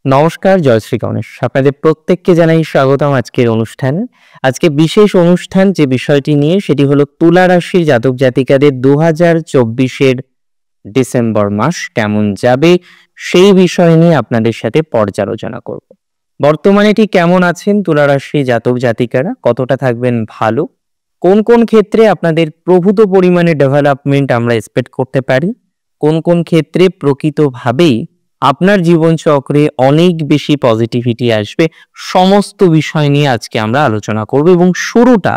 নমস্কার, জয় শ্রী গণেশ। আপনাদের প্রত্যেককে জানাই স্বাগতম আজকের অনুষ্ঠানে। আজকে বিশেষ অনুষ্ঠান যে বিষয়টি নিয়ে সেটি হলো তুলা রাশির জাতক জাতিকাদের 2024-এর ডিসেম্বর মাস কেমন যাবে সেই বিষয় নিয়ে আপনাদের সাথে পর্যালোচনা করব। বর্তমানে ঠিক কেমন আছেন তুলা রাশির জাতক জাতিকারা, কতটা থাকবেন ভালো, কোন কোন ক্ষেত্রে আপনাদের প্রভূত পরিমাণে ডেভেলপমেন্ট আমরা এক্সপেক্ট করতে পারি, কোন কোন ক্ষেত্রে প্রকৃতভাবেই আপনার জীবনচক্রে অনেক বেশি পজিটিভিটি আসবে, সমস্ত বিষয় নিয়ে আজকে আমরা আলোচনা করব এবং শুরুটা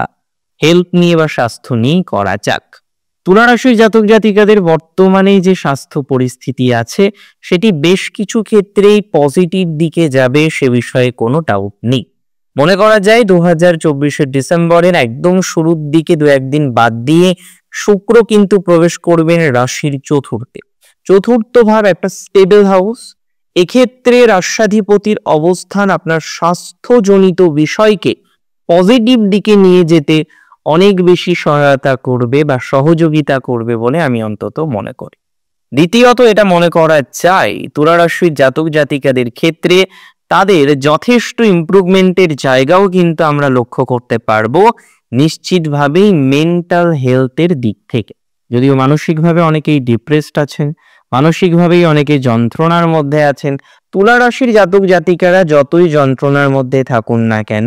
হেলথ নিয়ে বা স্বাস্থ্য নিয়ে করা যাক। তুলা রাশির জাতক জাতিকাদের বর্তমানে যে স্বাস্থ্য পরিস্থিতি আছে সেটি বেশ কিছু ক্ষেত্রেই পজিটিভ দিকে যাবে, সে বিষয়ে কোনো ডাউট নেই। মনে করা যায় 2024-এর ডিসেম্বরের একদম শুরুর দিকে দু একদিন বাদ দিয়ে শুক্র কিন্তু প্রবেশ করবেন রাশির চতুর্থে। চতুর্থ ভাব একটা স্টেবল হাউস। এক্ষেত্রে রাষ্ট্রাধিপতির অবস্থান আপনার স্বাস্থ্যজনিত বিষয়কে পজিটিভ দিকে নিয়ে যেতে অনেক বেশি সহায়তা করবে বা সহযোগিতা করবে বলে আমি অন্তত মনে করি। দ্বিতীয়ত এটা মনে করা যায় তুলা রাশির জাতক জাতিকাদের ক্ষেত্রে তাদের যথেষ্ট ইমপ্রুভমেন্টের জায়গাও কিন্তু আমরা লক্ষ্য করতে পারবো নিশ্চিতভাবেই মেন্টাল হেলথের দিক থেকে। যদিও মানসিকভাবে অনেকেই ডিপ্রেসড আছেন, মানসিকভাবেই অনেকে যন্ত্রণার মধ্যে আছেন, তুলা রাশির জাতক জাতিকারা যতই যন্ত্রণার মধ্যে থাকুন না কেন,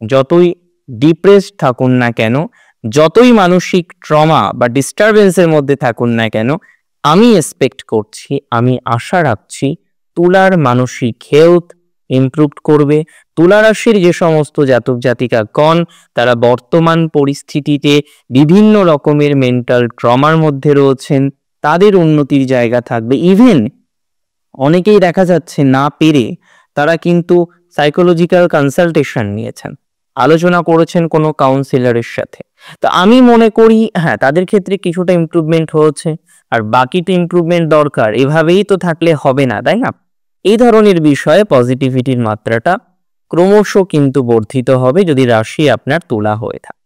যতই ডিপ্রেসড থাকুন না কেন, যতই মানসিক ট্রমা বা ডিস্টারবেন্সের মধ্যে থাকুন না কেন, আমি এক্সপেক্ট করছি, আমি আশা রাখছি তুলার মানসিক হেলথ ইমপ্রুভ করবে। তুলা রাশির যে সমস্ত জাতক জাতিকাগণ তারা বর্তমান পরিস্থিতিতে বিভিন্ন রকমের মেন্টাল ট্রমার মধ্যে রয়েছেন, তাদের উন্নতির জায়গা থাকবে। ইভেন অনেকেই দেখা যাচ্ছে না পেরে তারা কিন্তু সাইকোলজিক্যাল কনসালটেশন নিয়েছেন, আলোচনা করেছেন কোনো কাউন্সিলরের সাথে। তো আমি মনে করি হ্যাঁ, তাদের ক্ষেত্রে কিছুটা ইমপ্রুভমেন্ট হয়েছে, আর বাকি তো ইমপ্রুভমেন্ট দরকার। এভাবেই তো থাকলে হবে না, তাই না? এই ধরনের বিষয়ে পজিটিভিটির মাত্রাটা ক্রমশ কিন্তু বর্ধিত হবে যদি রাশি আপনার তুলা হয়ে থাকে।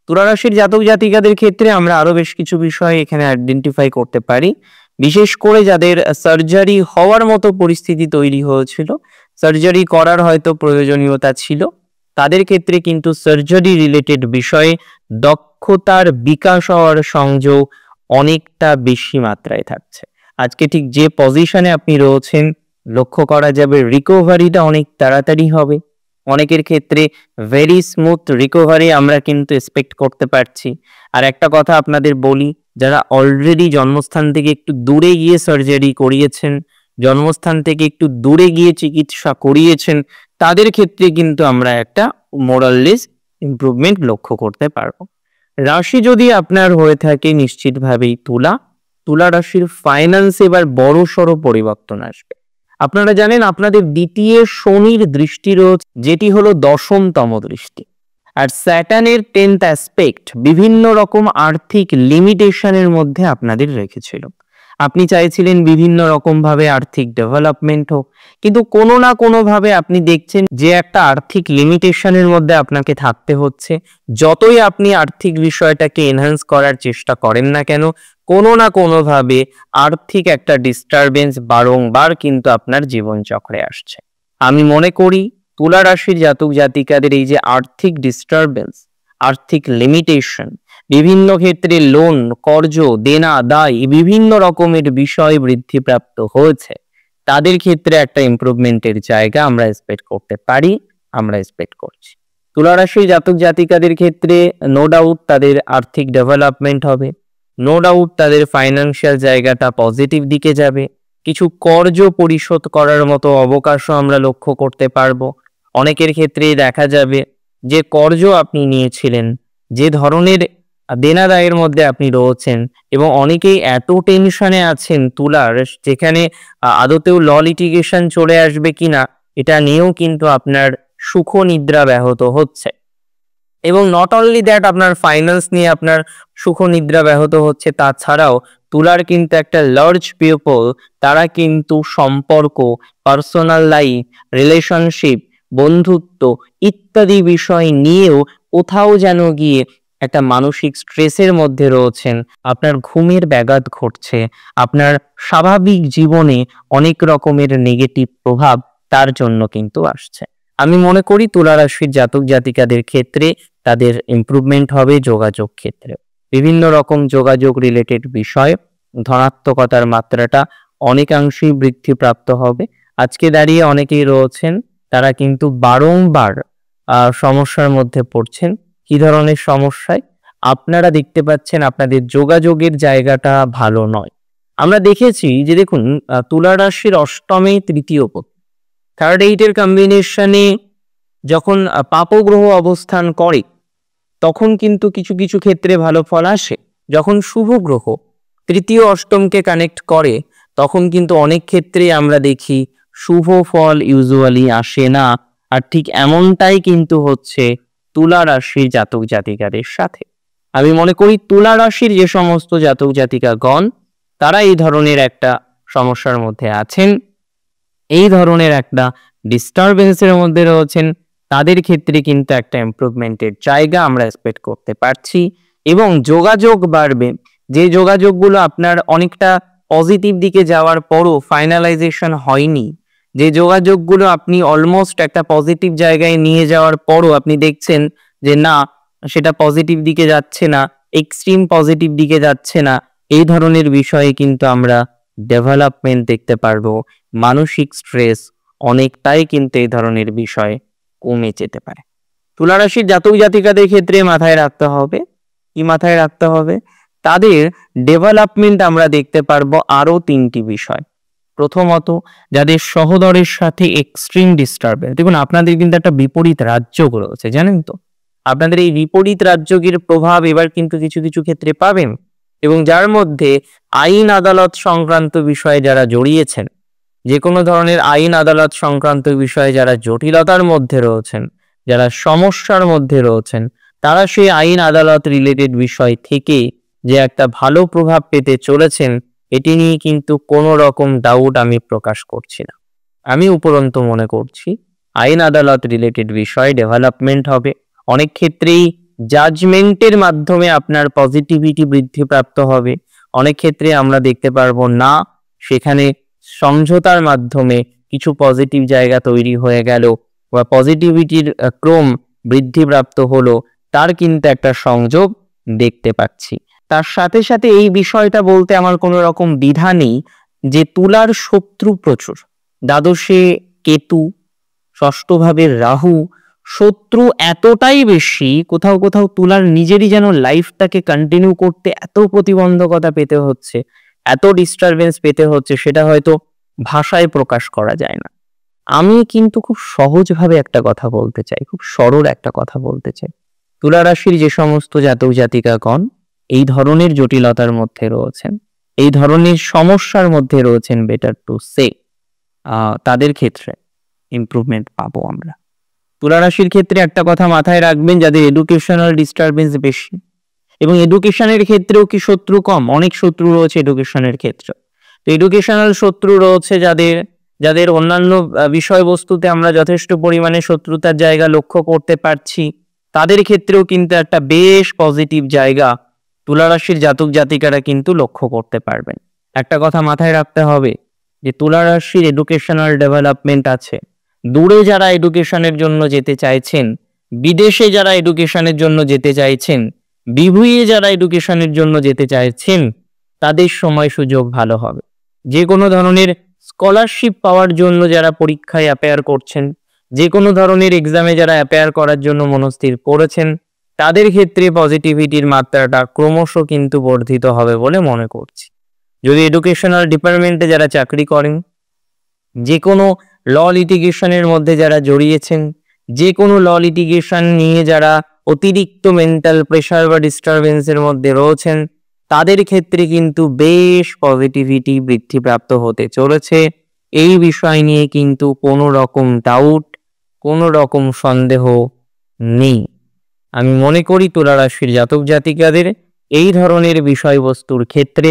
তুলা রাশির জাতক জাতিকাদের ক্ষেত্রে আমরা আরো বেশ কিছু বিষয় এখানে আইডেন্টিফাই করতে পারি। বিশেষ করে যাদের সার্জারি হওয়ার মতো পরিস্থিতি তৈরি হয়েছিল, সার্জারি করার হয়তো প্রয়োজনীয়তা ছিল, তাদের ক্ষেত্রে কিন্তু সার্জারি রিলেটেড বিষয়ে দক্ষতার বিকাশ হওয়ার সংযোগ অনেকটা বেশি মাত্রায় থাকছে। আজকে ঠিক যে পজিশনে আপনি রয়েছেন লক্ষ্য করা যাবে রিকভারিটা অনেক তাড়াতাড়ি হবে। অনেকের ক্ষেত্রে ভেরি স্মুথ রিকভারি আমরা কিন্তু এক্সপেক্ট করতে পারছি। আর একটা কথা আপনাদের বলি, যারা অলরেডি জন্মস্থান থেকে একটু দূরে গিয়ে সার্জারি করিয়েছেন, জন্মস্থান থেকে একটু দূরে গিয়ে চিকিৎসা করিয়েছেন, তাদের ক্ষেত্রে কিন্তু আমরা একটা মোরাললেস ইমপ্রুভমেন্ট লক্ষ্য করতে পারবো। রাশি যদি আপনার হয়ে থাকে নিশ্চিতভাবেই তুলা রাশির ফাইন্যান্সে এবার বড় সড়ো পরিবর্তন আসবে। আপনারা জানেন আপনাদের দ্বিতীয় শনির দৃষ্টি রয়েছে, যেটি হলো 10ম দৃষ্টি, আর স্যাটার্নের 10th অ্যাসপেক্ট বিভিন্ন রকম আর্থিক লিমিটেশনের মধ্যে আপনাদের রেখেছিল। আপনি চাইছিলেন বিভিন্ন রকম ভাবে আর্থিক ডেভেলপমেন্ট হোক, কিন্তু কোনো না কোনো ভাবে আপনি দেখছেন যে একটা আর্থিক লিমিটেশনের মধ্যে আপনাকে থাকতে হচ্ছে। যতই আপনি আর্থিক বিষয়টাকে এনহ্যান্স করার চেষ্টা করেন না কেন, কোনো না কোনো ভাবে আর্থিক একটা ডিস্টারবেন্স বারংবার কিন্তু আপনার জীবনচক্রে আসছে। আমি মনে করি তুলা রাশির জাতক জাতিকাদের এই যে আর্থিক ডিস্টারবেন্স, আর্থিক লিমিটেশন, বিভিন্ন ক্ষেত্রে লোন, কর্জ, দেনা, দায়, বিভিন্ন রকমের বিষয় বৃদ্ধিপ্রাপ্ত হয়েছে, তাদের ক্ষেত্রে একটা ইমপ্রুভমেন্টের জায়গা আমরা এক্সপেক্ট করতে পারি, আমরা এক্সপেক্ট করছি। তুলা রাশির জাতক জাতিকাদের ক্ষেত্রে নো ডাউট তাদের আর্থিক ডেভেলপমেন্ট হবে, নো ডাউট তাদের ফাইন্যান্সিয়াল জায়গাটা পজিটিভ দিকে যাবে। কিছু কর্জ পরিশোধ করার মতো অবকাশও আমরা লক্ষ্য করতে পারবো। অনেকের ক্ষেত্রেই দেখা যাবে যে কর্জ আপনি নিয়েছিলেন, যে ধরনের দেনা দায়ের মধ্যে আপনি রয়েছেন, এবং অনেকেই এত টেনশনে আছেন তুলার, যেখানে আদতেও ল লিটিগেশন চলে আসবে কিনা এটা নিয়েও কিন্তু আপনার সুখ নিদ্রা ব্যাহত হচ্ছে। এবং নট অনলি দ্যাট আপনার ফাইন্যান্স নিয়ে আপনার সুখ নিদ্রা ব্যাহত হচ্ছে, তাছাড়াও তুলার কিন্তু একটা লার্জ পিপল, তারা কিন্তু সম্পর্ক, পার্সোনাল লাইফ, রিলেশনশিপ, বন্ধুত্ব ইত্যাদি বিষয় নিয়েও কোথাও যেন গিয়ে একটা মানসিক স্ট্রেসের মধ্যে রয়েছেন। আপনার ঘুমের ব্যাঘাত ঘটছে, আপনার স্বাভাবিক জীবনে অনেক রকমের নেগেটিভ প্রভাব তার জন্য কিন্তু আসছে। আমি মনে করি তুলা রাশির জাতক জাতিকাদের ক্ষেত্রে তাদের ইমপ্রুভমেন্ট হবে যোগাযোগ ক্ষেত্রে। বিভিন্ন রকম যোগাযোগ রিলেটেড বিষয় ধনাত্মকতার মাত্রাটা অনেকাংশেই বৃদ্ধিপ্রাপ্ত হবে। আজকে দাঁড়িয়ে অনেকেই রয়েছেন তারা কিন্তু বারংবার সমস্যার মধ্যে পড়ছেন। কি ধরনের সমস্যায়? আপনারা দেখতে পাচ্ছেন আপনাদের যোগাযোগের জায়গাটা ভালো নয়। আমরা দেখেছি যে দেখুন তুলা রাশির অষ্টমে তৃতীয় পতি, থার্ড এইটের কম্বিনেশনে যখন পাপগ্রহ অবস্থান করে তখন কিন্তু কিছু কিছু ক্ষেত্রে ভালো ফল আসে। যখন শুভ গ্রহ তৃতীয় অষ্টমকে কানেক্ট করে তখন কিন্তু অনেক ক্ষেত্রে আমরা দেখি শুভ ফল ইউজুয়ালি আসে না। আর ঠিক এমনটাই কিন্তু হচ্ছে তুলা রাশির জাতক জাতিকাদের সাথে। আমি মনে করি তুলা রাশির যে সমস্ত জাতক জাতিকাগণ তারা এই ধরনের একটা সমস্যার মধ্যে আছেন, এই ধরনের একটা ডিস্টারবেন্সের মধ্যে রয়েছেন, তাদের ক্ষেত্রে কিন্তু একটা ইমপ্রুভমেন্টের জায়গা আমরা এক্সপেক্ট করতে পারছি এবং যোগাযোগ বাড়বে। যে যোগাযোগগুলো আপনার অনেকটা পজিটিভ দিকে যাওয়ার পরও ফাইনালাইজেশন হয়নি, যে যোগাযোগগুলো আপনি অলমোস্ট একটা পজিটিভ জায়গায় নিয়ে যাওয়ার পরও আপনি দেখছেন যে না সেটা পজিটিভ দিকে যাচ্ছে না, এক্সট্রিম পজিটিভ দিকে যাচ্ছে না, এই ধরনের বিষয়ে কিন্তু আমরা ডেভেলপমেন্ট দেখতে পারবো। মানসিক স্ট্রেস অনেকটাই কিন্তু এই ধরনের বিষয় কমে যেতে পারে। তুলা রাশির জাতক জাতিকাদের ক্ষেত্রে মাথায় রাখতে হবে, কি মাথায় রাখতে হবে? তাদের ডেভেলপমেন্ট আমরা দেখতে পারবো আরো তিনটি বিষয়। প্রথমত, যাদের সহদরের সাথে এক্সট্রিম ডিস্টারবেন্স, দেখুন আপনাদের কিন্তু একটা বিপরীত রাজযোগ রয়েছে, জানেন তো? আপনাদের এই বিপরীত রাজযোগের প্রভাব এবার কিন্তু কিছু কিছু ক্ষেত্রে পাবেন এবং যার মধ্যে আইন আদালত সংক্রান্ত বিষয়ে যারা জড়িয়েছেন, যে কোনো ধরনের আইন আদালত সংক্রান্ত বিষয়ে যারা জটিলতার মধ্যে রয়েছেন, যারা সমস্যার মধ্যে রয়েছেন, তারা সেই আইন আদালত রিলেটেড বিষয় থেকে যে একটা ভালো প্রভাব পেতে চলেছেন এটি নিয়ে কিন্তু কোনো রকম ডাউট আমি প্রকাশ করছি না। আমি উপরন্তু মনে করছি আইন আদালত রিলেটেড বিষয় ডেভেলপমেন্ট হবে। অনেক ক্ষেত্রেই জাজমেন্টের মাধ্যমে আপনার পজিটিভিটি বৃদ্ধিপ্রাপ্ত হবে। অনেক ক্ষেত্রে আমরা দেখতে পারবো না সেখানে সমঝোতার মাধ্যমে কিছু পজিটিভ জায়গা তৈরি হয়ে গেল বা পজিটিভিটির ক্রম বৃদ্ধিপ্রাপ্ত হলো, তার কিন্তু একটা সংযোগ দেখতে পাচ্ছি। তার সাথে সাথে এই বিষয়টা বলতে আমার কোনো রকম দ্বিধা নেই যে তুলার শত্রু প্রচুর। দ্বাদশে কেতু, ষষ্ঠ ভাবের রাহু, শত্রু এতটাই বেশি, কোথাও কোথাও তুলার নিজেরই যেন লাইফটাকে কন্টিনিউ করতে এত প্রতিবন্ধকতা পেতে হচ্ছে, এত ডিস্টারবেন্স পেতে হচ্ছে, সেটা হয়তো ভাষায় প্রকাশ করা যায় না। আমি কিন্তু খুব সহজভাবে একটা কথা বলতে চাই, খুব সরল একটা কথা বলতে চাই। তুলা রাশির যে সমস্ত জাতক জাতিকাগণ এই ধরনের জটিলতার মধ্যে রয়েছেন, এই ধরনের সমস্যার মধ্যে রয়েছেন, বেটার টু সে, তাদের ক্ষেত্রে ইমপ্রুভমেন্ট পাবো আমরা। তুলা রাশির ক্ষেত্রে একটা কথা মাথায় রাখবেন, যাদের এডুকেশনাল ডিস্টারবেন্স বেশি এবং এডুকেশনের ক্ষেত্রেও কি শত্রু কম? অনেক শত্রু রয়েছে এডুকেশনের ক্ষেত্রে। তো এডুকেশনাল শত্রু রয়েছে যাদের অন্যান্য বিষয়বস্তুতে আমরা যথেষ্ট পরিমাণে শত্রুতার জায়গা লক্ষ্য করতে পারছি, তাদের ক্ষেত্রেও কিন্তু একটা বেশ পজিটিভ জায়গা তুলা রাশির জাতক জাতিকারা কিন্তু লক্ষ্য করতে পারবেন। একটা কথা মাথায় রাখতে হবে যে তুলা রাশির এডুকেশনাল ডেভেলপমেন্ট আছে। দূরে যারা এডুকেশনের জন্য যেতে চাইছেন, বিদেশে যারা এডুকেশনের জন্য যেতে চাইছেন, বিভুঁইয়ে যারা এডুকেশনের জন্য যেতে চাইছেন, তাদের সময় সুযোগ ভালো হবে। যে কোনো ধরনের স্কলারশিপ পাওয়ার জন্য যারা পরীক্ষায় অ্যাপেয়ার করছেন, যে কোনো ধরনের এক্সামে যারা অ্যাপেয়ার করার জন্য মনস্থির করেছেন, তাদের ক্ষেত্রে পজিটিভিটির মাত্রাটা ক্রমশ কিন্তু বর্ধিত হবে বলে মনে করছি। যদি এডুকেশনাল ডিপার্টমেন্টে যারা চাকরি করেন, যে কোনো ল লিটিগেশনের মধ্যে যারা জড়িয়েছেন, যে কোনো ল লিটিগেশন নিয়ে যারা অতিরিক্ত মেন্টাল প্রেশার বা ডিস্টারবেন্সের মধ্যে রয়েছেন, তাদের ক্ষেত্রে কিন্তু বেশ পজিটিভিটি বৃদ্ধিপ্রাপ্ত হতে চলেছে। এই বিষয় নিয়ে কিন্তু কোনো রকম ডাউট, কোনো রকম সন্দেহ নেই। আমি মনে করি তুলা রাশির জাতক জাতিকাদের এই ধরনের বিষয়বস্তুর ক্ষেত্রে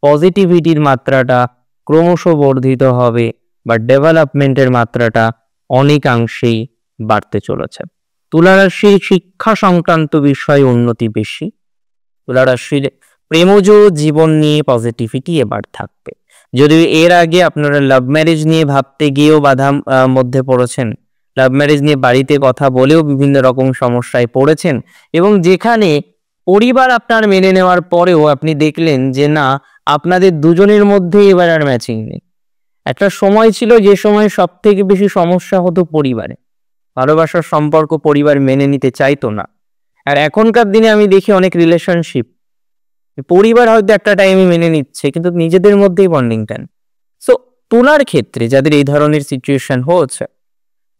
পজিটিভিটির মাত্রাটা ক্রমশ বর্ধিত হবে বা ডেভেলপমেন্টের মাত্রাটা অনেকাংশেই বাড়তে চলেছে। তুলা রাশির শিক্ষা সংক্রান্ত বিষয়ে উন্নতি বেশি। তুলা রাশির প্রেমজ জীবন নিয়ে পজিটিভিটি এবার থাকবে। যদি এর আগে আপনারা লাভ ম্যারেজ নিয়ে ভাবতে গিয়েও বাধা মধ্যে পড়েছেন, লাভ ম্যারেজ নিয়ে বাড়িতে কথা বলেও বিভিন্ন রকম সমস্যায় পড়েছেন, এবং যেখানে পরিবার আপনার মেনে নেওয়ার পরেও আপনি দেখলেন যে না, আপনাদের দুজনের মধ্যে এবার আর ম্যাচিং নেই। একটা সময় ছিল যে সময় সব থেকে বেশি সমস্যা হতো পরিবারে, ভালোবাসার সম্পর্ক পরিবার মেনে নিতে চাইতো না। আর এখনকার দিনে আমি দেখি অনেক রিলেশনশিপ পরিবার হয়তো একটা টাইমে মেনে নিচ্ছে, কিন্তু নিজেদের মধ্যেই বন্ডিংটা। সো তুলার ক্ষেত্রে যাদের এই ধরনের সিচুয়েশন হচ্ছে,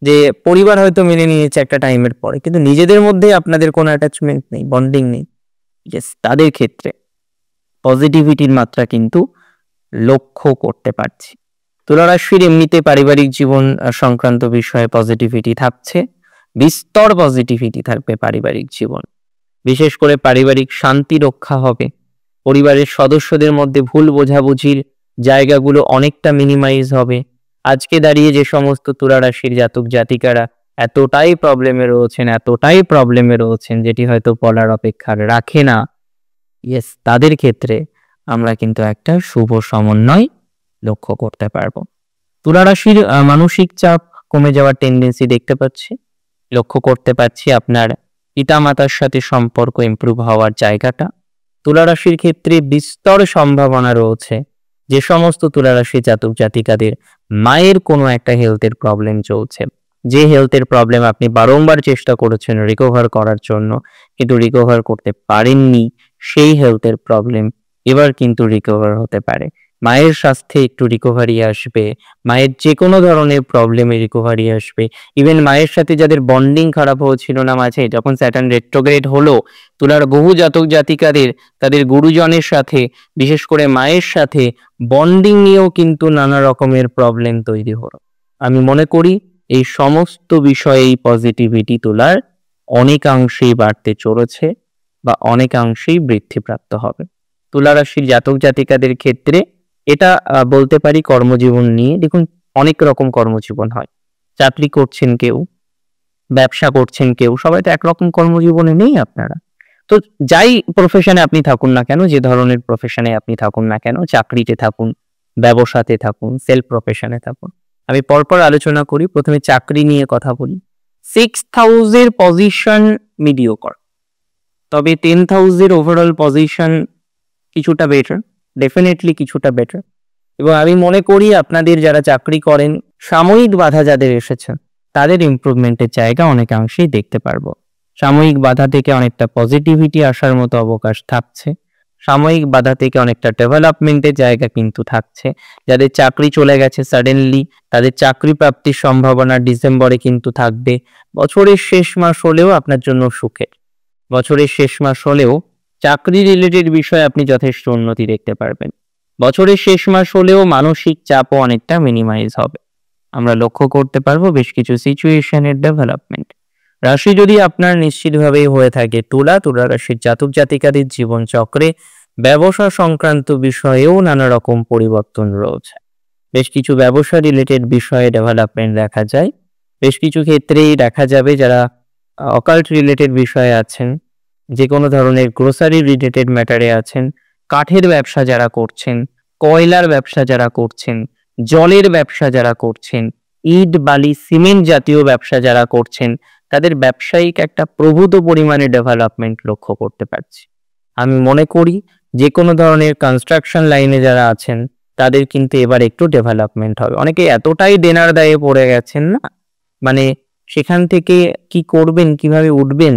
যে পরিবার হয়তো মেনে নিয়েছে একটা টাইমের পরে, কিন্তু নিজেদের মধ্যে আপনাদের কোনো অ্যাটাচমেন্ট নেই, বন্ডিং নেই, তাদের ক্ষেত্রে পজিটিভিটির মাত্রা কিন্তু লক্ষ্য করতে পারছি। তুলা রাশির এমনিতে পারিবারিক জীবন সংক্রান্ত বিষয়ে পজিটিভিটি থাকছে, বিস্তর পজিটিভিটি থাকবে পারিবারিক জীবন। বিশেষ করে পারিবারিক শান্তি রক্ষা হবে, পরিবারের সদস্যদের মধ্যে ভুল বোঝাবুঝির জায়গাগুলো অনেকটা মিনিমাইজ হবে। আজকে দাঁড়িয়ে যে সমস্ত তুলা রাশির জাতক জাতিকারা এতটাই প্রবলেমে রয়েছেন যেটি হয়তো বলার অপেক্ষা রাখে না, তাদের ক্ষেত্রে আমরা কিন্তু একটা শুভ সমন্বয় লক্ষ্য করতে পারবো। তুলা রাশির মানসিক চাপ কমে যাওয়ার টেন্ডেন্সি দেখতে পাচ্ছি, লক্ষ্য করতে পারছি আপনার পিতামাতার সাথে সম্পর্ক ইমপ্রুভ হওয়ার জায়গাটা। তুলা রাশির ক্ষেত্রে বিস্তর সম্ভাবনা রয়েছে যে সমস্ত তুলা রাশি জাতক জাতিকাদের মায়ের কোনো একটা হেলথের প্রবলেম চলছে, যে হেলথের প্রবলেম আপনি বারংবার চেষ্টা করেছেন রিকভার করার জন্য কিন্তু রিকভার করতে পারেননি, সেই হেলথের প্রবলেম এবার কিন্তু রিকভার হতে পারে। মায়ের স্বাস্থ্যে একটু রিকভারি আসবে, মায়ের যে কোনো ধরনের প্রবলেমে রিকভারি আসবে। ইভেন মায়ের সাথে যাদের বন্ডিং খারাপ হয়েছিল না মাঝে, যখন স্যাটার্ন রেট্রোগ্রেড হলো, তুলার বহু জাতক জাতিকাদের তাদের গুরুজনের সাথে, বিশেষ করে মায়ের সাথে বন্ডিং নিয়েও কিন্তু নানা রকমের প্রবলেম তৈরি হলো। আমি মনে করি এই সমস্ত বিষয়ে পজিটিভিটি তুলার অনেকাংশেই বাড়তে চলেছে বা অনেকাংশেই বৃদ্ধিপ্রাপ্ত হবে। তুলা রাশির জাতক জাতিকাদের ক্ষেত্রে এটা বলতে পারি কর্মজীবন নিয়ে। দেখুন, অনেক রকম কর্মজীবন হয়, চাকরি করছেন কেউ, ব্যবসা করছেন কেউ, সবাই তো একরকম কর্মজীবনে নেই আপনারা। তো যাই প্রফেশনে আপনি থাকুন না কেন, যে ধরনের প্রফেশনে আপনি থাকুন না কেন, চাকরিতে থাকুন, ব্যবসাতে থাকুন, সেলফ প্রফেশনে থাকুন, আমি পরপর আলোচনা করি। প্রথমে চাকরি নিয়ে কথা বলি। 6th হাউসের পজিশন মিডিওকর, তবে 10th হাউসের ওভারঅল পজিশন কিছুটা বেটার, ডেফিনেটলি কিছুটা বেটার। এবং আমি মনে করি আপনাদের যারা চাকরি করেন, সাময়িক বাধা যাদের এসেছে তাদের ইমপ্রুভমেন্টের জায়গা অনেকাংশেই দেখতে পারবো। সাময়িক বাধা থেকে অনেকটা পজিটিভিটি আসার মতো অবকাশ থাকছে, সাময়িক বাধা থেকে অনেকটা ডেভেলপমেন্টের জায়গা কিন্তু থাকছে। যাদের চাকরি চলে গেছে সাডেনলি, তাদের চাকরি প্রাপ্তির সম্ভাবনা ডিসেম্বরে কিন্তু থাকবে। বছরের শেষ মাস হলেও আপনার জন্য সুখের, বছরের শেষ মাস হলেও চাকরি রিলেটেড বিষয়ে আপনি যথেষ্ট উন্নতি দেখতে পারবেন। বছরের শেষ মাস হলেও মানসিক চাপও অনেকটা মিনিমাইজ হবে। আমরা লক্ষ্য করতে পারবো বেশ কিছু সিচুয়েশনের ডেভেলপমেন্ট। রাশি যদি আপনার নিশ্চিতভাবেই হয়ে থাকে তুলা রাশির জাতক জাতিকাদের জীবন চক্রে ব্যবসা সংক্রান্ত বিষয়েও নানা রকম পরিবর্তন রয়েছে। বেশ কিছু ব্যবসা রিলেটেড বিষয়ে ডেভেলপমেন্ট দেখা যায়। বেশ কিছু ক্ষেত্রেই দেখা যাবে যারা অকাল্ট রিলেটেড বিষয়ে আছেন, যে কোনো ধরনের গ্রোসারি রিলেটেড ম্যাটারে আছেন, কাঠের ব্যবসা যারা করছেন, কয়লার ব্যবসা যারা করছেন, জলের ব্যবসা যারা করছেন, ইট বালি সিমেন্ট জাতীয় ব্যবসা যারা করছেন, তাদের ব্যবসায়িক একটা প্রভূত পরিমাণে ডেভেলপমেন্ট লক্ষ্য করতে পারছি। আমি মনে করি যে কোনো ধরনের কনস্ট্রাকশন লাইনে যারা আছেন তাদের কিন্তু এবার একটু ডেভেলপমেন্ট হবে। অনেকে এতটাই দেনার দায়ে পড়ে গেছেন না, মানে সেখান থেকে কি করবেন, কিভাবে উঠবেন,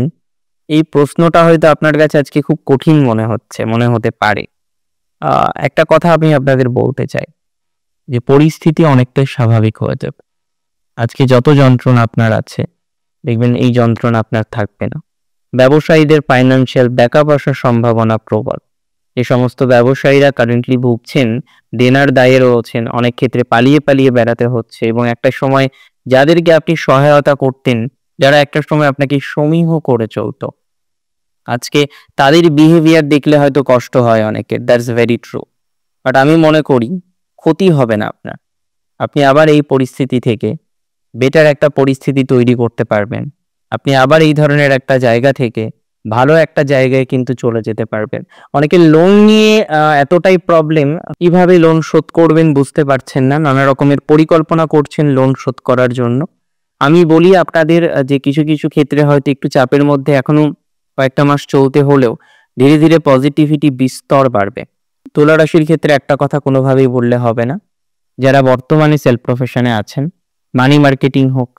এই প্রশ্নটা হয়তো আপনার কাছে আজকে খুব কঠিন মনে হতে পারে। একটা কথা আমি আপনাদের বলতে চাই যে পরিস্থিতি অনেকটাই স্বাভাবিক হয়ে যাবে। আজকে যত যন্ত্রণা আপনার আছে, দেখবেন এই যন্ত্রণা আপনার থাকবে না। ব্যবসায়ীদের ফাইন্যান্সিয়াল ব্যাকআপ আসার সম্ভাবনা প্রবল। যে সমস্ত ব্যবসায়ীরা কারেন্টলি ভুগছেন, দেনার দায়ে রয়েছেন, অনেক ক্ষেত্রে পালিয়ে পালিয়ে বেড়াতে হচ্ছে, এবং একটা সময় যাদেরকে আপনি সহায়তা করতেন, যারা একটা সময় আপনাকে সমীহ করে চলতো, আজকে তাদের বিহেভিয়ার দেখলে হয়তো কষ্ট হয় অনেকের, দ্যাটস ভেরি ট্রু। বাট আমি মনে করি ক্ষতি হবে না আপনার। আপনি আবার এই পরিস্থিতি থেকে বেটার একটা পরিস্থিতি তৈরি করতে পারবেন। আপনি আবার এই ধরনের একটা জায়গা থেকে ভালো একটা জায়গায় কিন্তু চলে যেতে পারবেন। অনেকে লোন নিয়ে এতটাই প্রবলেম, কিভাবে লোন শোধ করবেন বুঝতে পারছেন না, নানা রকমের পরিকল্পনা করছেন লোন শোধ করার জন্য। আমি বলি আপনাদের যে কিছু কিছু ক্ষেত্রে হয়তো একটু চাপের মধ্যে এখনো কয়েকটা মাস চলতে হলেও ধীরে ধীরে পজিটিভিটি বিস্তর বাড়বে। তুলা রাশির ক্ষেত্রে একটা কথা কোনোভাবেই বললে হবে না, যারা বর্তমানে সেলফ প্রফেশনে আছেন, মানি মার্কেটিং হোক,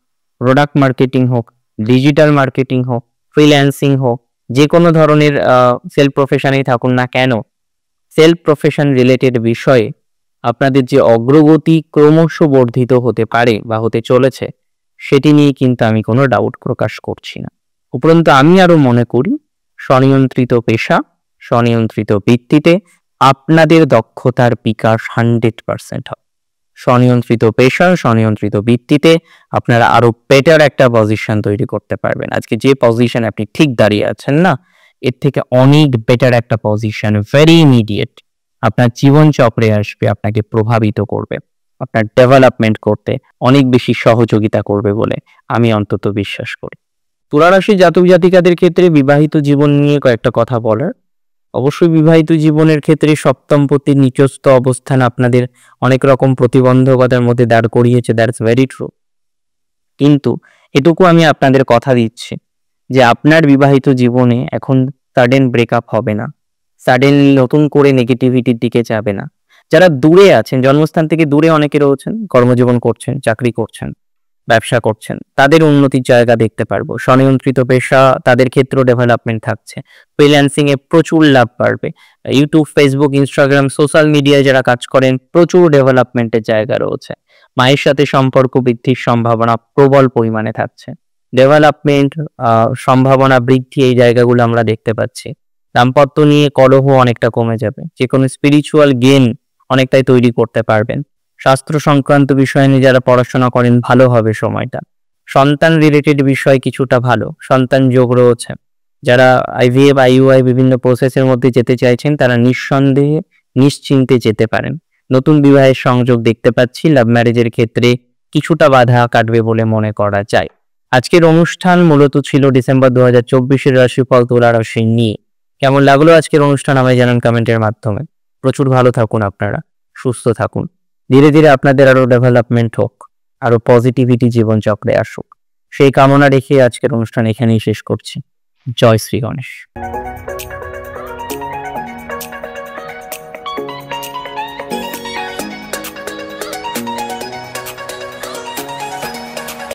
প্রোডাক্ট মার্কেটিং হোক, ডিজিটাল মার্কেটিং হোক, ফ্রিল্যান্সিং হোক, যে কোনো ধরনের সেলফ প্রফেশনেই থাকুন না কেন, সেলফ প্রফেশন রিলেটেড বিষয়ে আপনাদের যে অগ্রগতি ক্রমশ বর্ধিত হতে পারে বা হতে চলেছে, সেটি নিয়ে কিন্তু আমি কোনো ডাউট প্রকাশ করছি না। উপরন্তু আমি আরো মনে করি স্বনিয়ন্ত্রিত পেশা, স্বনিয়ন্ত্রিত ভিত্তিতে আপনাদের দক্ষতার বিকাশ 100% হবে। স্বনিয়ন্ত্রিত পেশা, স্বনিয়ন্ত্রিত ভিত্তিতে আপনারা আরো বেটার একটা পজিশন তৈরি করতে পারবেন। আজকে যে পজিশন আপনি ঠিক দাঁড়িয়ে আছেন না, এর থেকে অনেক বেটার একটা পজিশন ভেরি ইমিডিয়েট আপনার জীবন চক্রে আসবে, আপনাকে প্রভাবিত করবে, আপনার ডেভেলপমেন্ট করতে অনেক বেশি সহযোগিতা করবে বলে আমি অন্তত বিশ্বাস করি। তুলা রাশির জাতক জাতিকাদের ক্ষেত্রে বিবাহিত জীবন নিয়ে কয়েকটা কথা বলার। অবশ্যই বিবাহিত জীবনের ক্ষেত্রে সপ্তমপতির নিচস্থ অবস্থান আপনাদের অনেক রকম প্রতিবন্ধকতার মধ্যে দাঁড় করিয়েছে, দ্যাটস ভেরি ট্রু। কিন্তু এটুকু আমি আপনাদের কথা দিচ্ছি যে আপনার বিবাহিত জীবনে এখন সাডেন ব্রেকআপ হবে না, সাডেনলি নতুন করে নেগেটিভিটির দিকে যাবে না। যারা দূরে আছেন, জন্মস্থান থেকে দূরে অনেকে রয়েছেন, কর্মজীবন করছেন, চাকরি করছেন, ব্যবসা করছেন, তাদের উন্নতির জায়গা দেখতে পারবো। স্বনিয়ন্ত্রিত পেশা, তাদের ক্ষেত্রেও ডেভেলপমেন্ট থাকছে। ফ্রিল্যান্সিং এ প্রচুর লাভ বাড়বে। ইউটিউব, ফেসবুক, ইনস্টাগ্রাম, সোশ্যাল মিডিয়ায় যারা কাজ করেন, প্রচুর ডেভেলপমেন্টের জায়গা রয়েছে। মায়ের সাথে সম্পর্ক বৃদ্ধির সম্ভাবনা প্রবল পরিমাণে থাকছে। ডেভেলপমেন্ট, সম্ভাবনা বৃদ্ধি, এই জায়গাগুলো আমরা দেখতে পাচ্ছি। দাম্পত্য নিয়ে কলহ অনেকটা কমে যাবে। যে কোনো স্পিরিচুয়াল গেন অনেকটাই তৈরি করতে পারবেন। শাস্ত্র সংক্রান্ত বিষয় নিয়ে যারা পড়াশোনা করেন, ভালো হবে সময়টা। সন্তান রিলেটেড বিষয় কিছুটা ভালো, সন্তান যোগ রয়েছে। যারা আইভিএফ, আইইউআই বিভিন্ন প্রসেসের মধ্যে যেতে চাইছেন, তারা নিঃসন্দেহে নিশ্চিন্তে যেতে পারেন। নতুন বিবাহের সংযোগ দেখতে পাচ্ছি। লাভ ম্যারেজের ক্ষেত্রে কিছুটা বাধা কাটবে বলে মনে করা যায়। আজকের অনুষ্ঠান মূলত ছিল ডিসেম্বর 2024-এর রাশিফল তুলা রাশি নিয়ে। কেমন লাগলো আজকের অনুষ্ঠান আমায় জানান কমেন্টের মাধ্যমে। প্রচুর ভালো থাকুন আপনারা, সুস্থ থাকুন। ধীরে ধীরে আপনাদের আরো ডেভেলপমেন্ট হোক, আরো পজিটিভিটি জীবন চক্রে আসুক, সেই কামনা রেখে আজকের অনুষ্ঠান এখানেই শেষ করছি। জয় শ্রী গণেশ।